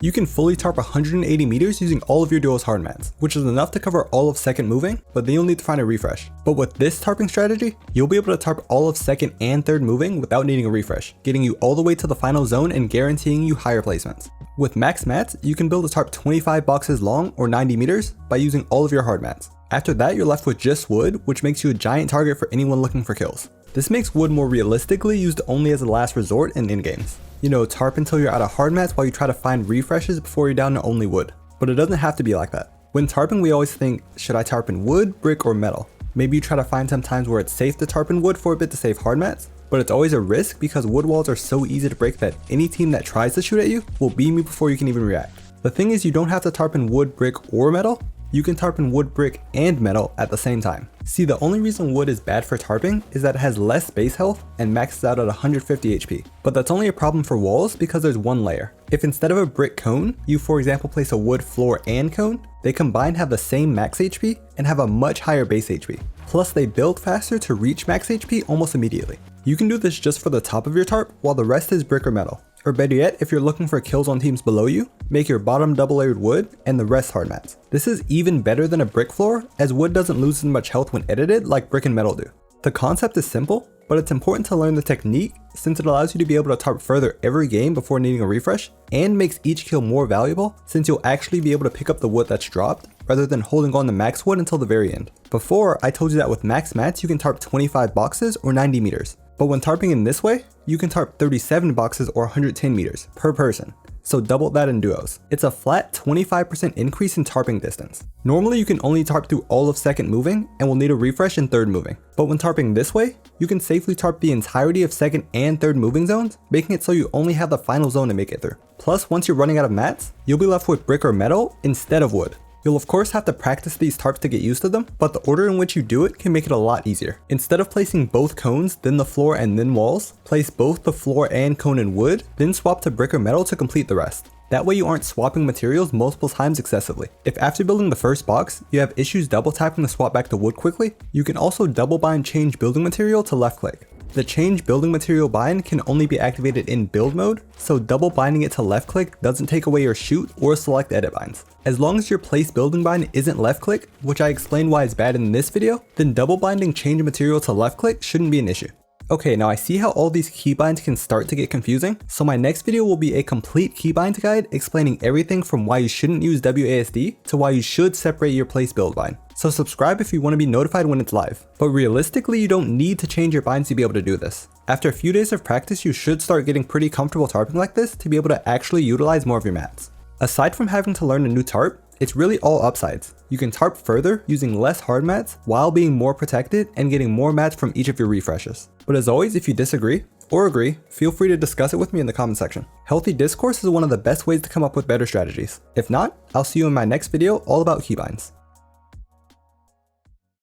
You can fully tarp 180 meters using all of your duo's hard mats, which is enough to cover all of second moving, but then you'll need to find a refresh. But with this tarping strategy, you'll be able to tarp all of second and third moving without needing a refresh, getting you all the way to the final zone and guaranteeing you higher placements. With max mats, you can build a tarp 25 boxes long or 90 meters by using all of your hard mats. After that, you're left with just wood, which makes you a giant target for anyone looking for kills. This makes wood more realistically used only as a last resort in in-games. You know, tarp until you're out of hard mats while you try to find refreshes before you're down to only wood. But it doesn't have to be like that. When tarping, we always think, should I tarp in wood, brick, or metal? Maybe you try to find some times where it's safe to tarp in wood for a bit to save hard mats, but it's always a risk because wood walls are so easy to break that any team that tries to shoot at you will beam you before you can even react. The thing is, you don't have to tarp in wood, brick, or metal. You can tarp in wood, brick, and metal at the same time. See, the only reason wood is bad for tarping is that it has less base health and maxes out at 150 HP. But that's only a problem for walls because there's one layer. If instead of a brick cone, you for example place a wood floor and cone, they combined have the same max HP and have a much higher base HP. Plus they build faster to reach max HP almost immediately. You can do this just for the top of your tarp while the rest is brick or metal. Or better yet, if you're looking for kills on teams below you, make your bottom double layered wood and the rest hard mats. This is even better than a brick floor as wood doesn't lose as much health when edited like brick and metal do. The concept is simple, but it's important to learn the technique since it allows you to be able to tarp further every game before needing a refresh and makes each kill more valuable since you'll actually be able to pick up the wood that's dropped rather than holding on to max wood until the very end. Before, I told you that with max mats you can tarp 25 boxes or 90 meters. But when tarping in this way, you can tarp 37 boxes or 110 meters per person. So double that in duos. It's a flat 25% increase in tarping distance. Normally you can only tarp through all of second moving and will need a refresh in third moving. But when tarping this way, you can safely tarp the entirety of second and third moving zones, making it so you only have the final zone to make it through. Plus, once you're running out of mats, you'll be left with brick or metal instead of wood. You'll of course have to practice these tarps to get used to them, but the order in which you do it can make it a lot easier. Instead of placing both cones, then the floor and then walls, place both the floor and cone in wood, then swap to brick or metal to complete the rest. That way you aren't swapping materials multiple times excessively. If after building the first box, you have issues double tapping to swap back to wood quickly, you can also double bind change building material to left click. The change building material bind can only be activated in build mode, so double binding it to left click doesn't take away your shoot or select edit binds. As long as your place building bind isn't left click, which I explained why it's bad in this video, then double binding change material to left click shouldn't be an issue. Okay, now I see how all these keybinds can start to get confusing, so my next video will be a complete keybind guide explaining everything from why you shouldn't use WASD to why you should separate your place build bind. So subscribe if you want to be notified when it's live. But realistically, you don't need to change your binds to be able to do this. After a few days of practice, you should start getting pretty comfortable tarping like this to be able to actually utilize more of your mats. Aside from having to learn a new tarp, it's really all upsides. You can tarp further using less hard mats while being more protected and getting more mats from each of your refreshes. But as always, if you disagree or agree, feel free to discuss it with me in the comment section. Healthy discourse is one of the best ways to come up with better strategies. If not, I'll see you in my next video all about keybinds.